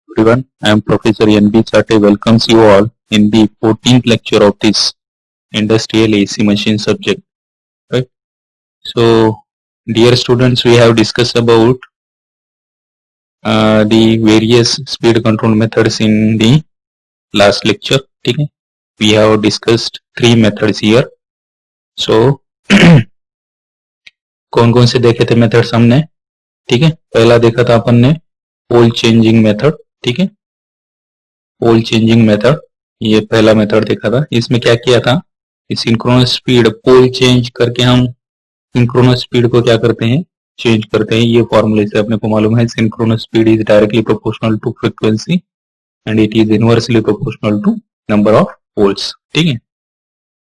everyone. I am Professor N.B. Chate welcomes you all in the 14th lecture of this industrial AC machine subject. Right. So, dear students, we have discussed about the various speed control methods in the last lecture. Okay. We have discussed 3 methods here. So, कौन कौन से देखे थे methods हमने? ठीक है, पहला देखा था अपन ने पोल चेंजिंग मेथड. ठीक है, पोल चेंजिंग मेथड, ये पहला मेथड देखा था. इसमें क्या किया था, सिंक्रोनस स्पीड पोल चेंज करके हम सिंक्रोनस स्पीड को क्या करते हैं, चेंज करते हैं. ये फॉर्मूले से अपने को मालूम है, synchronous speed is directly proportional to frequency and it is inversely proportional to number of poles. ठीक है,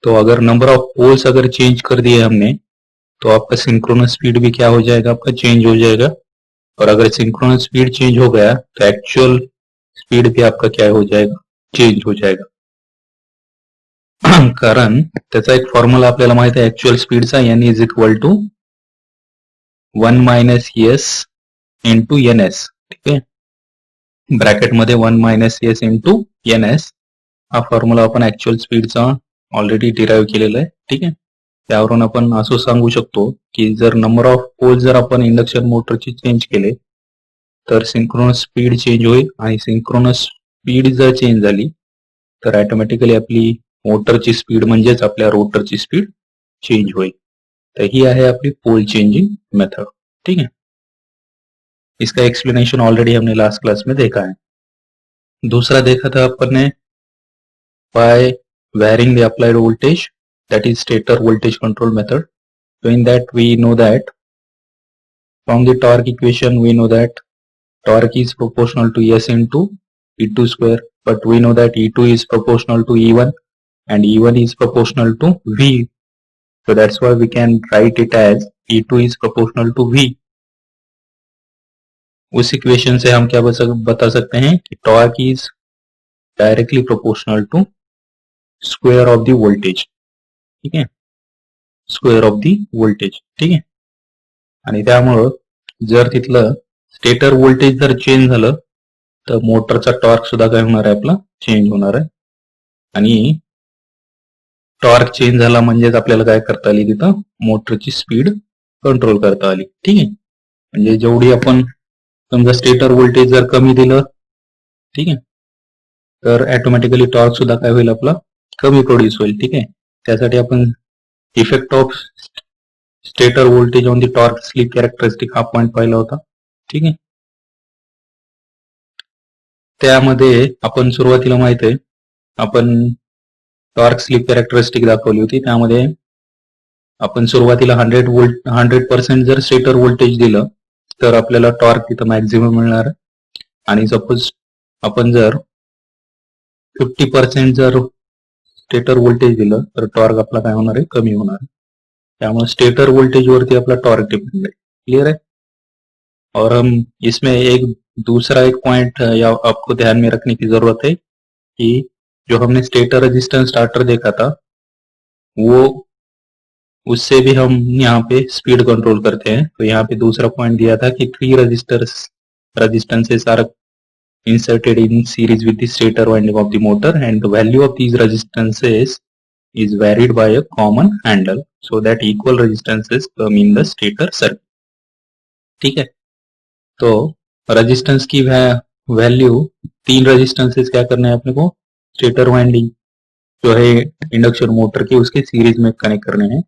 तो अगर नंबर ऑफ पोल्स अगर चेंज कर दिए हमने तो आपका सिंक्रोनस स्पीड भी क्या हो जाएगा, आपका चेंज हो जाएगा. और अगर सिंक्रोनस स्पीड चेंज हो गया तो एक्चुअल स्पीड भी आपका क्या हो जाएगा, चेंज हो जाएगा. कारण त्याचा एक फॉर्म्युला आपल्याला माहित आहे ऍक्च्युअल स्पीडचा, N is equal to 1 minus S into N S. ठीक आहे, ब्रॅकेटमध्ये 1 minus S into N S हा फॉर्म्युला आपण ऍक्च्युअल स्पीडचा ऑलरेडी डिराईव्ह केलेला आहे. ठीक आहे, त्यावरून आपण असं सांगू शकतो की जर नंबर ऑफ पोल जर आपण इंडक्शन मोटरची चेंज केले तर सिंक्रोनस स्पीड चेंज होईल, आणि सिंक्रोनस स्पीड जर चेंज झाली तर ऑटोमॅटिकली आपली मोटरची स्पीड म्हणजेच आपल्या रोटरची स्पीड चेंज होईल. तर ही आहे आपली पोल चेंजिंग मेथड. ठीक है, इसका एक्सप्लेनेशन ऑलरेडी हमने लास्ट क्लास में देखा है. दूसरा देखा था अपन ने by varying the applied voltage, that is stator voltage control method. So in that we know that from the torque equation we know that torque is proportional to S into E2 square, but we know that E2 is proportional to E1 and E1 is proportional to V. So that's why we can write it as E2 is proportional to V. उस equation से हम क्या बता सकते हैं कि torque is directly proportional to square of the voltage. ठीक आहे, स्क्वेअर ऑफ दी व्होल्टेज. ठीक आहे, आणि त्यामुळं जर तिथलं स्टेटर व्होल्टेज जर चेंज झालं तर मोटरचा टॉर्क सुद्धा काय होणार आहे, आपला चेंज होणार आहे. आणि टॉर्क चेंज झाला म्हणजेच आपल्याला काय करता आली, तिथं मोटरची स्पीड कंट्रोल करता आली. ठीक आहे, म्हणजे जेवढी आपण समजा स्टेटर व्होल्टेज जर कमी दिलं, ठीक आहे, तर ऑटोमॅटिकली टॉर्क सुद्धा काय होईल, आपला कमी प्रोड्यूस होईल. ठीक आहे, त्यासाठी आपण effect of stator voltage on the torque slip characteristic हा पॉइंट पाहिला होता. ठीक आहे, त्यामध्ये आपण सुरुवातीला माहित आहे आपण टॉर्क स्लिप कॅरेक्टरिस्टिक दाखवली होती. त्यामध्ये आपण सुरुवातीला 100% जर स्टेटर व्होल्टेज दिलं तर आपल्याला टॉर्क तिथं मॅक्झिमम मिळणार, आणि सपोज आपण जर 50% जर स्टेटर व्होल्टेज दिलं तर टॉर्क आपला काय होणार आहे, कमी होणार आहे. त्यामुळे स्टेटर व्होल्टेज वरती आपला टॉर्क डिपेंड है. क्लियर है. और हम इसमें एक दूसरा एक पॉइंट आपको ध्यान में रखने की जरूरत है कि जो हमने स्टेटर रेजिस्टेंस स्टार्टर देखा था वो उससे भी हम यहाँ पे स्पीड कंट्रोल करते हैं. तो यहाँ पे दूसरा पॉइंट दिया था कि 3 resistances are inserted in series with the stator winding of the motor, and the value of these resistances is varied by a common handle so that equal resistances come in the stator circuit. ठीक है, तो resistance की value 3 resistances क्या करने हैं अपने को, stator winding जो है इंडक्शन मोटर के उसके सीरीज में कनेक्ट करने हैं,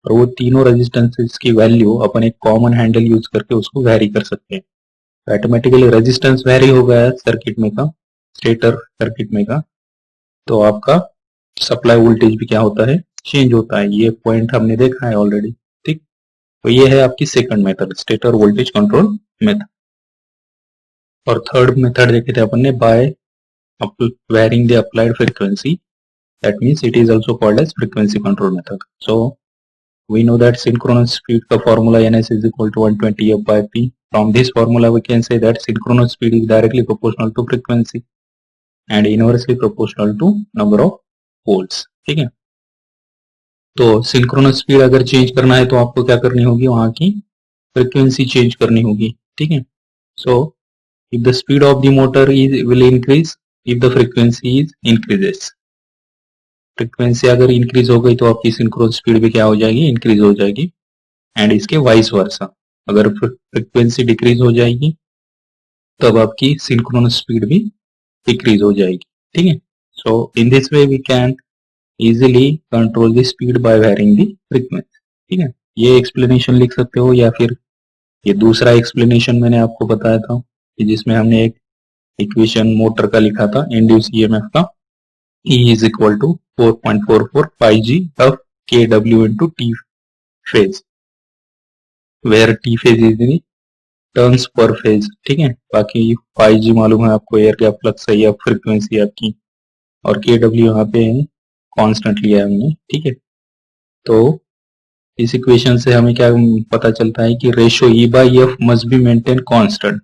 और वो तीनों रेजिस्टेंसेस की वैल्यू अपन एक कॉमन हैंडल यूज करके उसको वैरी कर सकते हैं. ऑटोमेटिकली रेजिस्टेंस वैरी हो गया सर्किट में का, स्टेटर सर्किट में का, तो आपका सप्लाई वोल्टेज भी क्या होता है, चेंज होता है. ये पॉइंट हमने देखा है ऑलरेडी. ठीक, तो ये है आपकी second method, stator voltage control method. और थर्ड मेथड देखे थे अपन ने by varying the applied frequency, that means it is also called as frequency control method. So we know that synchronous speed का formula NS is equal to 120 f/p. From this formula we can say that synchronous speed is directly proportional to frequency and inversely proportional to number of poles. ठीक है, तो synchronous speed अगर change करना है तो आपको क्या करनी होगी, वहां की फ्रीक्वेंसी चेंज करनी होगी. ठीक है, सो if the speed of the motor is will increase if the frequency is increases. Frequency अगर इंक्रीज हो गई तो आपकी सिंक्रोनस स्पीड भी क्या हो जाएगी, इंक्रीज हो जाएगी. एंड इसके वाइस वर्सा, अगर फ्रीक्वेंसी डिक्रीज हो जाएगी तब आपकी सिंक्रोनस स्पीड भी डिक्रीज हो जाएगी. ठीक है. So in this way we can easily control the speed by varying the frequency. ठीक है. ये एक्सप्लेनेशन लिख सकते हो, या फिर ये दूसरा एक्सप्लेनेशन मैंने आपको बताया था कि जिसमें हमने एक इक्वेशन मोटर का लिखा था, इंड्यूस ईएमएफ का, E is equal to 4.44 pi g of kW into T phase, where T phase is in turns per phase. ठीक है. बाकी pi g मालूम है आपको, एयर गैप फ्लक्स है या फ्रीक्वेंसी आपकी, और kW यहाँ पे कांस्टेंट लिया है हमने. ठीक है. तो इस इक्वेशन से हमें क्या पता चलता है कि ratio E by F must be maintained constant.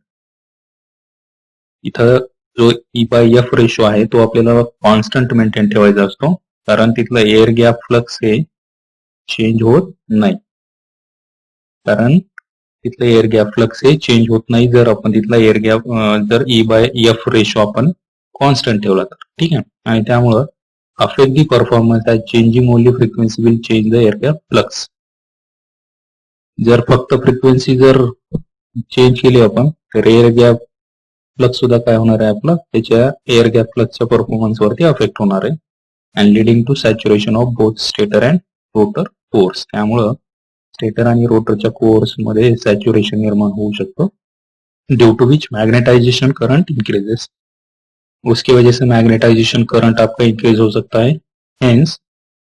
इथं जो E by F रेशो आहे तो आपल्याला कॉन्स्टंट मेंटेन ठेवायचा असतो, कारण तिथला एअर गॅप फ्लक्स हे चेंज होत नाही. कारण तिथलं एअर गॅप फ्लक्स हे चेंज होत नाही जर आपण तिथला एअर गॅप जर E by F रेशो आपण कॉन्स्टंट ठेवला तर. ठीक आहे. आणि त्यामुळं affect the performance as changing only frequency will change the air gap flux. जर फक्त फ्रिक्वेन्सी जर चेंज केली आपण तर एअर गॅप फ्लक्स सुद्धा काय होणार आहे आपलं, त्याच्या एअर गॅप फ्लक्सच्या परफॉर्मन्स वरती अफेक्ट होणार आहे. And leading to saturation of both stator and rotor cores. त्यामुळं स्टेटर आणि रोटरच्या कोर्स मध्ये सॅच्युरेशन निर्माण होऊ शकतं, due to which magnetization current increases. उसकी वजह से मैग्नेटाइजेशन करंट आपका इंक्रीज हो सकता है. Hence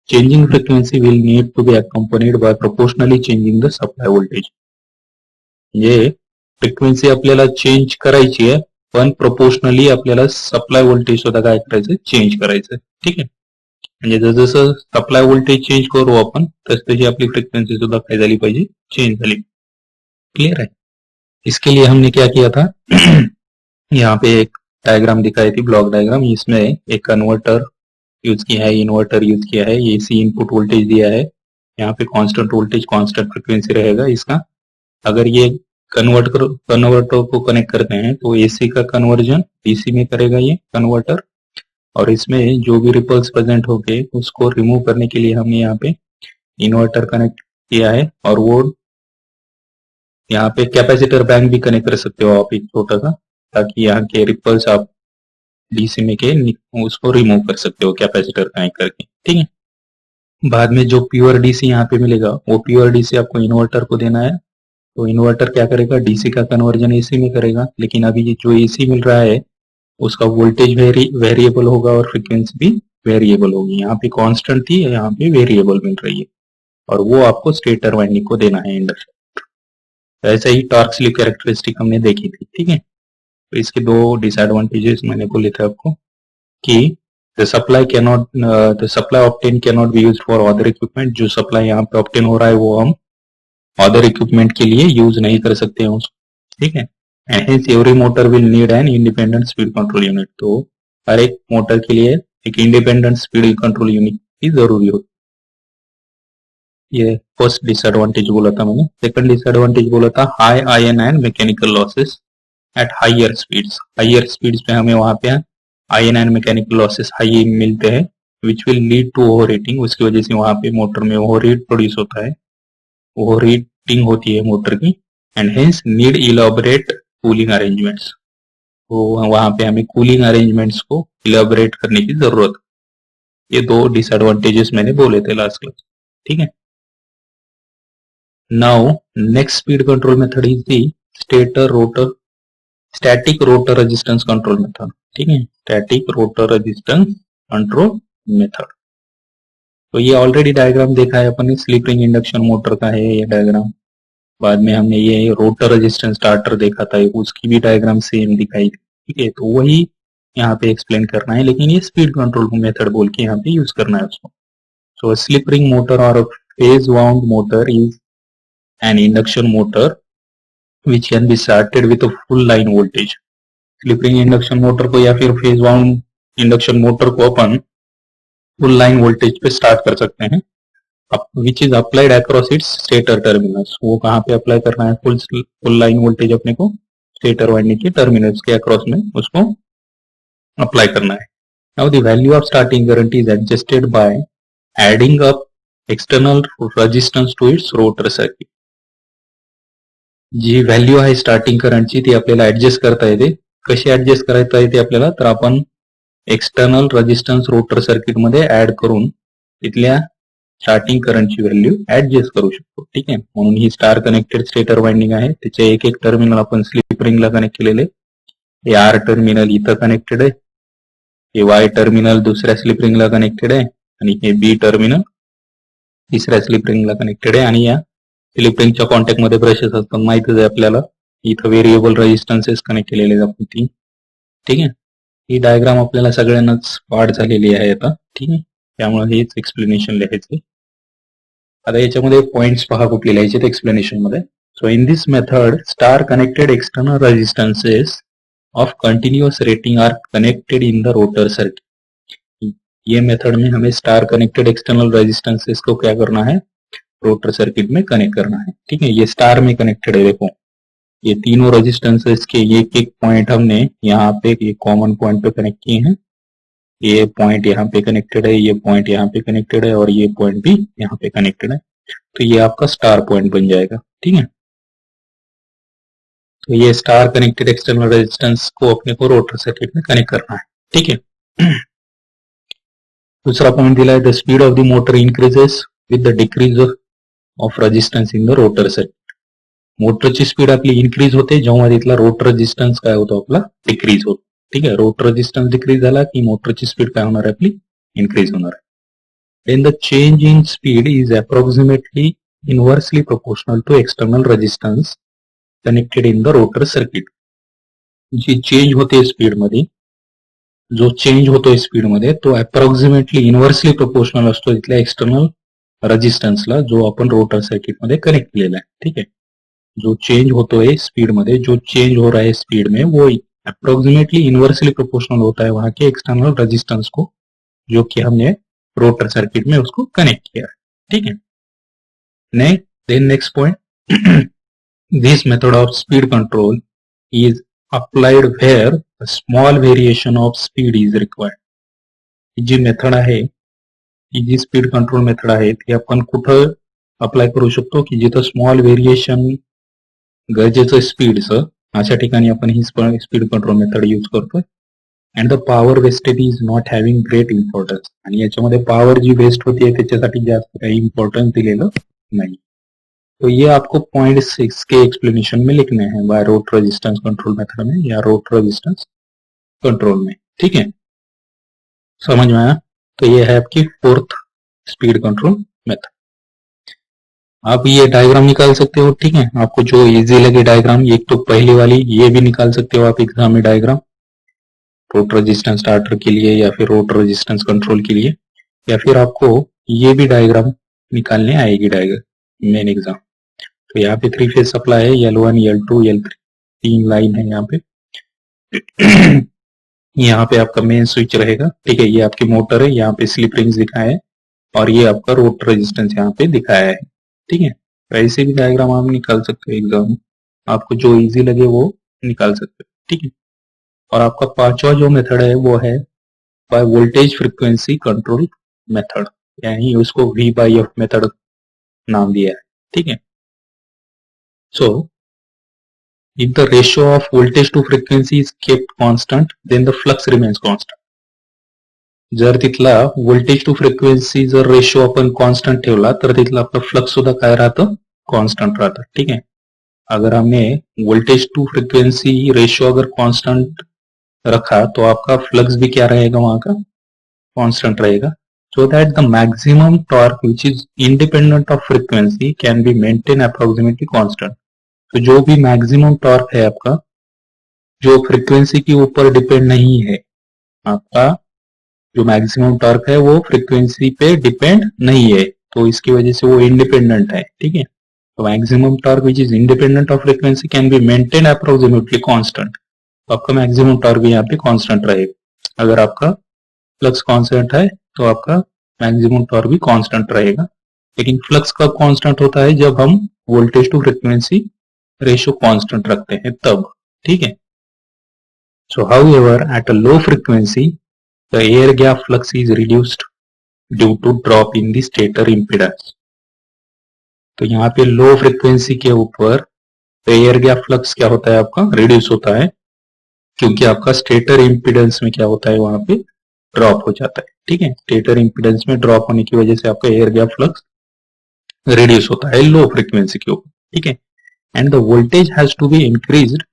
changing frequency will need to be accompanied by proportionally changing the supply voltage. ये फ्रिक्वेन्सी आपल्याला चेंज करायची आहे, पण प्रोपोर्शनली आपल्याला सप्लाय व्होल्टेज सुद्धा काय करायचं, चेंज करायचं. ठीक आहे. म्हणजे जसं सप्लाय व्होल्टेज चेंज करू आपण तशी आपली फ्रिक्वेंसी सुद्धा काय झाली पाहिजे, चेंज झाली. क्लियर है. इसके लिए हमने क्या किया था यहाँ पे एक डायग्राम दिखाई थी, ब्लॉक डायग्राम. इसमें एक कन्वर्टर यूज किया है, इन्वर्टर यूज किया है, एसी इनपुट वोल्टेज दिया है, यहाँ पे कांस्टेंट वोल्टेज कांस्टेंट फ्रिक्वेंसी रहेगा इसका. अगर ये कन्वर्टर को कनेक्ट करते हैं तो एसी का कन्वर्जन डीसी में करेगा ये कन्वर्टर, और इसमें जो भी रिपल्स प्रेजेंट होंगे उसको रिमूव करने के लिए हमने यहाँ पे इन्वर्टर कनेक्ट किया है. और वो यहाँ पे कैपेसिटर बैंक भी कनेक्ट कर सकते हो आप एक छोटा सा, ताकि यहाँ के रिपल्स आप डीसी में के उसको रिमूव कर सकते हो कैपेसिटर कनेक्ट करके. ठीक है. बाद में जो प्योर डीसी यहाँ पे मिलेगा वो प्योर डीसी आपको इन्वर्टर को देना है. तो इन्वर्टर क्या करेगा, डीसी का कन्वर्जन एसी में करेगा. लेकिन अभी ये जो एसी मिल रहा है उसका वोल्टेज वेरिएबल होगा और फ्रीक्वेंसी भी वेरिएबल होगी. यहाँ पे कांस्टेंट थी, यहाँ पे वेरिएबल मिल रही है, और वो आपको स्टेटर वाइंडिंग को देना है इंडक्शन. ऐसा ही टॉर्क स्लिप कैरेक्टरिस्टिक हमने देखी थी. ठीक है. तो इसके दो डिसएडवांटेजेस मैंने बोले थे आपको कि the supply obtain can not be used for other equipment. जो सप्लाई यहाँ पे ऑब्टेन हो रहा है वो हम अदर इक्विपमेंट के लिए यूज नहीं कर सकते हैं उसको. ठीक है. And hence every motor will need an independent speed control unit. तो हर एक मोटर के लिए एक इंडिपेंडेंट स्पीड कंट्रोल यूनिट की जरूरी होती. ये फर्स्ट डिसएडवांटेज बोला था मैंने. सेकंड डिसएडवांटेज बोला था high iron and mechanical losses at higher speeds. Higher speeds पे हमें वहां पे iron and mechanical losses high मिलते हैं, which will lead to overheating. उसकी वजह से वहां पे मोटर में ओवर हीट प्रोड्यूस होता है, ओवर हीटिंग होती है मोटर की. And hence need elaborate cooling arrangements. तो वहां पे हमें कूलिंग अरेंजमेंट्स को इलैबोरेट करने की जरूरत. ये दो डिसएडवांटेजेस मैंने बोले थे लास्ट क्लास. ठीक है. Now next speed control method is the static rotor resistance control method. ठीक है. Static rotor resistance control method. तो ये ऑलरेडी डायग्राम देखा है अपन ने, स्लिप रिंग इंडक्शन मोटर का है ये डायग्राम. बाद में हमने ये रोटर रेजिस्टेंस स्टार्टर देखा था, उसकी भी डायग्राम सेम दिखाई थी. ठीक है. तो वही यहाँ पे एक्सप्लेन करना है, लेकिन ये स्पीड कंट्रोल मेथड बोल के यहाँ पे यूज करना है उसको. सो स्लिप रिंग मोटर और phase wound motor is an induction motor which can be started with a full line voltage. Slip ring induction motor को या फिर फेज वाउंड इंडक्शन मोटर को अपन फुल लाइन वोल्टेज पे start कर सकते हैं, which is applied across its stator terminals. वो कहाँ पे अप्लाई करना है, फुल लाइन वोल्टेज अपने को स्टेटर वाइंडिंग के टर्मिनल्स के अक्रॉस में उसको अप्लाई करना है। Now the value of starting current is adjusted by adding up external resistance to its rotor circuit. जी व्हॅल्यू आहे स्टार्टिंग करंटची ती आपल्याला ऍडजस्ट करता येते. कशी ऍडजस्ट करता येते आपल्याला, तर आपण एक्सटर्नल रेजिस्टन्स रोटर सर्किट मध्ये ऍड करून तिथल्या स्टार्टिंग करंटची व्हॅल्यू ऍडजस्ट करू शकतो. ठीक आहे, म्हणून ही स्टार कनेक्टेड स्टेटर वाइंडिंग आहे. त्याचे एक एक टर्मिनल आपण स्लिप रिंगला कनेक्ट केलेले. हे आर टर्मिनल इथं कनेक्टेड आहे, हे वाय टर्मिनल दुसऱ्या स्लिप रिंगला कनेक्टेड आहे आणि हे बी टर्मिनल तिसऱ्या स्लिप रिंगला कनेक्टेड आहे. आणि या स्लिप रिंगच्या कॉन्टॅक्ट मध्ये ब्रशेस असतात, माहितच आहे आपल्याला. इथं व्हेरिएबल रेजिस्टन्सेस कनेक्ट केलेले आपण ती. ठीक आहे, ही डायग्राम आपल्याला सगळ्यांनाच पाठ झालेली आहे आता. ठीक आहे, त्यामुळे हेच एक्सप्लेनेशन लिहायचं. आता याच्यामध्ये पॉइंट्स पहा कुठले लिहायचे एक्सप्लेनेशन मध्ये. So in this method star connected external resistances of continuous rating are connected in the rotor circuit. ये मेथड में हमें स्टार कनेक्टेड एक्सटर्नल रेजिस्टेंसेस को क्या करना है, रोटर सर्किट में कनेक्ट करना है. ठीक है, ये स्टार में कनेक्टेड है. देखो ये तीनों रेजिस्टेंसेस के एक एक पॉइंट हमने यहाँ पे एक कॉमन पॉइंट पे कनेक्ट किए हैं. ये पॉइंट यहाँ पे कनेक्टेड है, ये पॉइंट यहाँ पे कनेक्टेड है और ये पॉइंट भी यहाँ पे कनेक्टेड है. तो ये आपका स्टार पॉइंट बन जाएगा. ठीक है, तो ये स्टार कनेक्टेड एक्सटर्नल रेजिस्टेंस को अपने को रोटर सर्किट में कनेक्ट करना है. ठीक है, दूसरा पॉइंट दिला है, the speed of the motor increases with the decrease of resistance in the rotor circuit. मोटरची स्पीड आपली इन्क्रीज होते जेव्हा तिथला रोटर रेजिस्टन्स काय होतो, आपला डिक्रीज होतो. ठीक आहे, रोटर रेजिस्टन्स डिक्रीज झाला की मोटरची स्पीड काय होणार आहे, आपली इन्क्रीज होणार आहे. Then the change in speed is approximately inversely proportional to external resistance connected in the rotor circuit. जी चेंज होते स्पीड मध्ये, जो चेंज होतोय स्पीड मध्ये तो अप्रॉक्सिमेटली इनवर्सली प्रोपोर्शनल असतो तिथल्या एक्सटर्नल रेजिस्टन्सला जो आपण रोटर सर्किट मध्ये कनेक्ट केलेला आहे. ठीक है, जो चेंज होतोय स्पीड में, जो चेंज हो रहा है स्पीड में, वो अप्रोक्सीमेटली इनवर्सली प्रोपोर्शनल होता है वहां के एक्सटर्नल रेजिस्टेंस को जो कि हमने रोटर सर्किट में उसको कनेक्ट किया है. ठीक है, then next point, this method of speed control is applied where small variation of speed is required. जी मेथड आहे, ही जी स्पीड कंट्रोल मेथड आहे ती आपण कुठं अप्लाय करू शकतो की जिथं स्मॉल व्हेरिएशन गरजेचं स्पीडचं, अशा ठिकाणी आपण ही स्पीड कंट्रोल मेथड यूज करतोय. And the power wastage is not having great importance. आणि याच्यामध्ये पॉवर जी वेस्ट होती है त्याच्यासाठी जास्त काही इम्पॉर्टन्स दिलेलं नाही. तो ये आपको पॉइंट 6 के एक्सप्लेनेशन में लिखने हैं by rotor resistance control method में या रोटर रेजिस्टेंस कंट्रोल में. ठीक है, समझ में आया. तो ये है आपकी फोर्थ स्पीड कंट्रोल मेथड. आप ये डायग्राम निकाल सकते हो. ठीक है, आपको जो इजी लगे डायग्राम, एक तो पहली वाली ये भी निकाल सकते हो आप एग्जाम में डायग्राम, रोटर रेजिस्टेंस स्टार्टर के लिए या फिर रोटर रेजिस्टेंस कंट्रोल के लिए, या फिर आपको ये भी डायग्राम निकालने आएगी डायग्राम मेन एग्जाम. तो यहाँ पे 3 फेज सप्लाई है, L1 L2 L3 तीन लाइन है यहाँ पे. यहाँ पे आपका मेन स्विच रहेगा. ठीक है, ये आपकी मोटर है, यहाँ पे स्लिप रिंग्स दिखाया है और ये आपका रोटर रेजिस्टेंस यहाँ पे दिखाया है. ठीक है, ऐसे भी डायग्राम आप निकाल सकते हो एग्जाम, आपको जो इजी लगे वो निकाल सकते हो. ठीक है, और आपका पांचवा जो मेथड है वो है by voltage frequency control method, यानी उसको V/F मेथड नाम दिया है. ठीक है, सो if the ratio of voltage to frequency is kept constant then the flux remains constant. जर तिथला व्होल्टेज टू फ्रिक्वेन्सी जर रेशो आपण कॉन्स्टंट ठेवला तर तिथला आपला फ्लक्स सुद्धा काय राहतं, कॉन्स्टंट राहतं. ठीक है, अगर हमने वोल्टेज टू फ्रिक्वेंसी रेशो अगर कांस्टेंट रखा तो आपका फ्लक्स भी क्या रहेगा, वहां का कांस्टेंट रहेगा. So that the maximum torque which is independent of frequency can be maintain approximately constant. तो जो भी मैक्सिमम टॉर्क है आपका, जो फ्रिक्वेंसी के ऊपर डिपेंड नहीं है, आपका जो मैक्सिमम टॉर्क है वो फ्रिक्वेंसी पे डिपेंड नहीं है, तो इसकी वजह से वो इंडिपेंडेंट है. ठीक है, तो maximum torque which is independent of frequency can be maintain approximately constant. तो आपका मैक्सिमम टॉर्क भी यहाँ पे कांस्टेंट रहेगा. अगर आपका फ्लक्स कांस्टेंट है तो आपका मैक्सिमम टॉर्क भी कांस्टेंट रहेगा. लेकिन फ्लक्स कब कांस्टेंट होता है, जब हम voltage to frequency ratio constant रखते हैं तब. ठीक है. So however, at a low frequency, the air gap flux is reduced due to drop in the stator impedance. तो यहाँ पे लो फ्रिक्वेंसी के ऊपर एयर गैप फ्लक्स क्या होता है आपका रिड्यूस होता है, क्योंकि आपका स्टेटर इंपिडेंस में क्या होता है वहां पे ड्रॉप हो जाता है. ठीक है, स्टेटर इंपिडेंस में ड्रॉप होने की वजह से आपका एयर गैप फ्लक्स रिड्यूस होता है लो फ्रिक्वेंसी के ऊपर. ठीक है, and the voltage has to be increased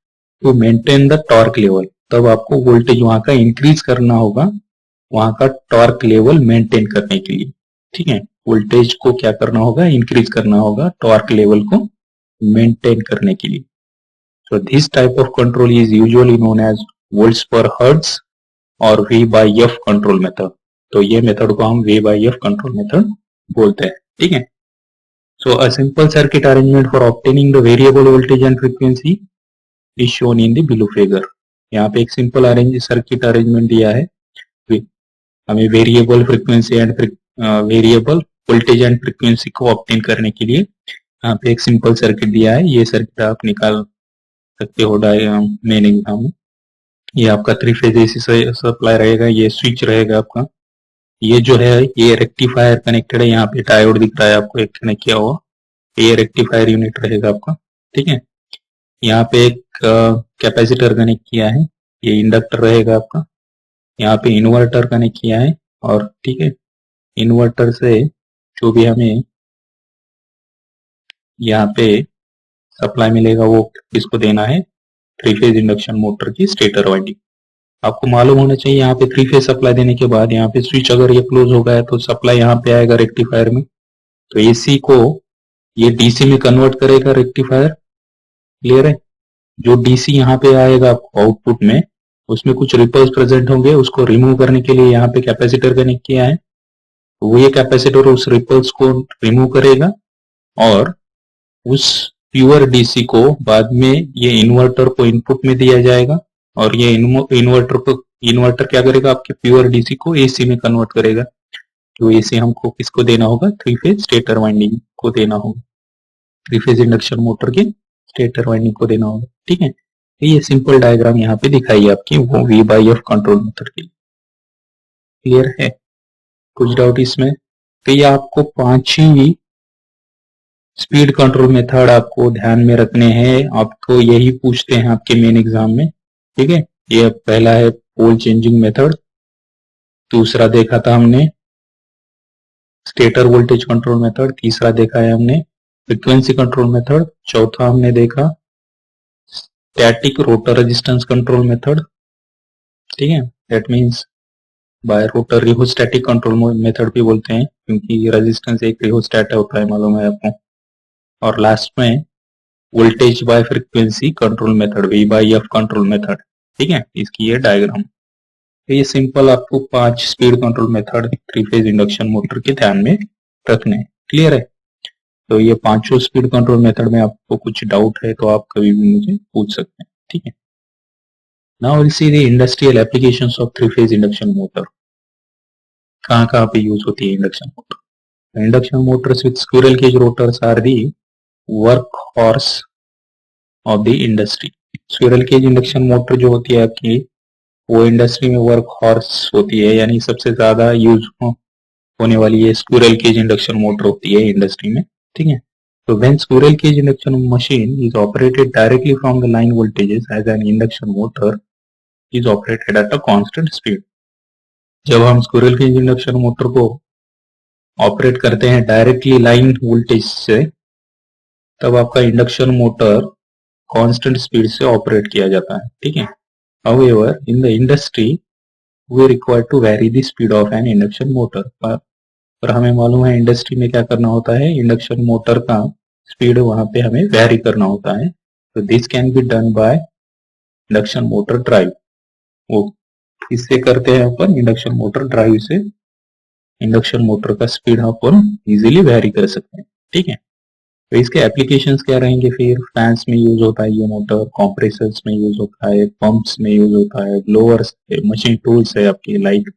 to maintain the torque level. तब आपको वोल्टेज वहां का इंक्रीज करना होगा वहां का टॉर्क लेवल मेंटेन करने के लिए. ठीक है, वोल्टेज को क्या करना होगा, इंक्रीज करना होगा टॉर्क लेवल को मेंटेन करने के लिए. So this type of control is usually known as volts per hertz और V by F control method. तो ये मेथड को हम V by F control method बोलते हैं. ठीक है, so a simple circuit arrangement for obtaining the variable voltage and frequency is shown in the below figure. यहाँ पे एक सिंपल सर्किट अरेंजमेंट दिया है, हमें variable frequency and variable voltage and frequency को ऑब्टेन करने के लिए यहाँ पे एक सिंपल सर्किट दिया है. ये सर्किट आप निकाल सकते हो मेन एग्जाम में. ये आपका 3 फेज एसी सप्लाई रहेगा, ये स्विच रहेगा आपका, ये जो है ये रेक्टिफायर कनेक्टेड है, यहाँ पे डायोड दिख रहा है आपको एक कनेक्ट किया हुआ, ये रेक्टिफायर यूनिट रहेगा आपका. ठीक है, यहाँ पे एक कैपेसिटर कनेक्ट किया है, ये इंडक्टर रहेगा आपका, यहाँ पे इन्वर्टर कनेक्ट किया है. और ठीक है, इन्वर्टर से जो भी हमें यहाँ पे सप्लाई मिलेगा वो किसको देना है, 3 फेज इंडक्शन मोटर की स्टेटर वाइंडिंग. आपको मालूम होना चाहिए यहाँ पे 3 फेज सप्लाई देने के बाद यहाँ पे स्विच अगर ये क्लोज हो गया तो सप्लाई यहाँ पे आएगा रेक्टिफायर में, तो एसी को ये डीसी में कन्वर्ट करेगा रेक्टिफायर. क्लियर है, जो डीसी यहाँ पे आएगा आपको आउटपुट में उसमें कुछ रिपल्स प्रेजेंट होंगे, उसको रिमूव करने के लिए यहाँ पे कैपेसिटर कनेक्ट किया है, वो ये कैपेसिटर उस रिपल्स को रिमूव करेगा और उस प्योर डीसी को बाद में ये इन्वर्टर को इनपुट में दिया जाएगा और ये इन्वर्टर क्या करेगा, आपके प्योर डीसी को एसी में कन्वर्ट करेगा. तो एसी हमको किसको देना होगा, 3 फेज स्टेटर वाइंडिंग को देना होगा, 3 फेज इंडक्शन मोटर के स्टेटर वाइंडिंग को देना होगा. ठीक है, ये सिंपल डायग्राम यहाँ पे दिखाई है आपकी वो V by F control method के लिए. क्लियर है, कुछ डाउट इसमें? तो ये आपको 5 ही स्पीड कंट्रोल मेथड आपको ध्यान में रखने हैं, आपको यही पूछते हैं आपके मेन एग्जाम में. ठीक है, ये पहला है पोल चेंजिंग मेथड, दूसरा देखा था हमने स्टेटर वोल्टेज कंट्रोल मेथड, तीसरा देखा है हमने फ्रीक्वेंसी कंट्रोल मेथड, चौथा हमने देखा static rotor resistance control method. ठीक है, that means by rotor rheostatic control method भी बोलते हैं क्योंकि रेजिस्टेंस एक रिहोस्टैट होता है, मालूम है आपको. और लास्ट में voltage bye frequency control method, V by F control method. ठीक है, इसकी ये डायग्राम. तो ये सिंपल आपको 5 speed control method 3 phase induction motor के ध्यान में रखने हैं. क्लियर है, तो ये 5 स्पीड कंट्रोल मेथड में आपको कुछ डाउट है तो आप कभी भी मुझे पूछ सकते हैं. ठीक है, now will see the industrial applications of 3 phase induction motor. कहाँ कहाँ पे यूज होती है induction motor? Induction motors with squirrel cage rotors are the workhorse of the industry. Squirrel cage induction motor जो होती है आपकी वो इंडस्ट्री में वर्क हॉर्स होती है, यानी सबसे ज्यादा यूज होने वाली ये स्क्विरल केज इंडक्शन मोटर होती है इंडस्ट्री में. ठीक है, तो when squirrel cage induction machine is operated directly from the line voltages as an induction motor is operated at a constant speed. जब हम स्क्विरल केज इंडक्शन मोटर को operate करते हैं डायरेक्टली लाइन वोल्टेज से, तब आपका इंडक्शन मोटर कांस्टेंट स्पीड से operate किया जाता है. ठीक है, however in the industry we require to vary the speed of an induction motor. पर हमें मालूम है इंडस्ट्री में क्या करना होता है, इंडक्शन मोटर का स्पीड वहां पे हमें वैरी करना होता है. तो this can be done by induction motor drive. वो इससे करते हैं अपन इंडक्शन मोटर ड्राइव से इंडक्शन मोटर का स्पीड अपन इजीली वैरी कर सकते हैं. ठीक है, तो इसके एप्लीकेशंस क्या रहेंगे, फिर फैंस में यूज होता है ये मोटर, कंप्रेसर्स में यूज होता है, पंप्स में यूज होता है, ब्लोअर्स है, मशीन टूल्स है आपकी like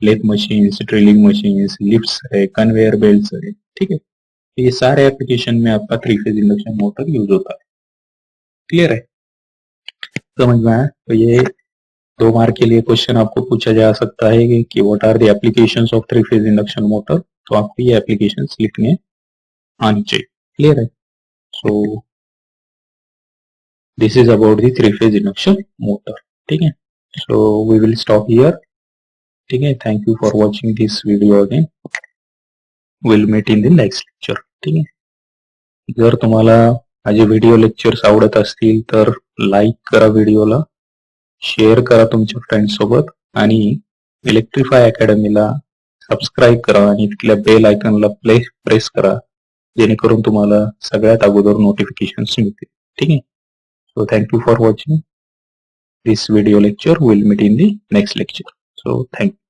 lathe machines, drilling machines, lifts है, कन्वेयर बेल्ट्स है. ठीक है, तो ये सारे एप्लीकेशन में आपका 3 फेज इंडक्शन मोटर यूज होता है. क्लियर है? समझ में आया? तो ये 2 मार्क के लिए क्वेश्चन आपको पूछा जा सकता है कि what are the applications of 3 phase induction motor. तो आपको ये एप्लीकेशंस लिखने आनी चाहिए। क्लियर है? So this is about the 3 phase induction motor. ठीक है, so we will stop here. ठीक है, thank you for watching this video again. Will meet in the next lecture. ठीक आहे, जर तुम्हाला माझे व्हिडिओ लेक्चर्स आवडत असतील तर लाईक करा व्हिडिओला, शेअर करा तुमच्या फ्रेंड्स सोबत आणि इलेक्ट्रिफाय अकॅडमीला सबस्क्राईब करा आणि तिथल्या बेल आयकॉनला प्रेस करा, जेणेकरून तुम्हाला सगळ्यात अगोदर नोटिफिकेशन्स मिळतील. ठीक आहे, so thank you for watching this video lecture. Will meet in the next lecture. So thank you.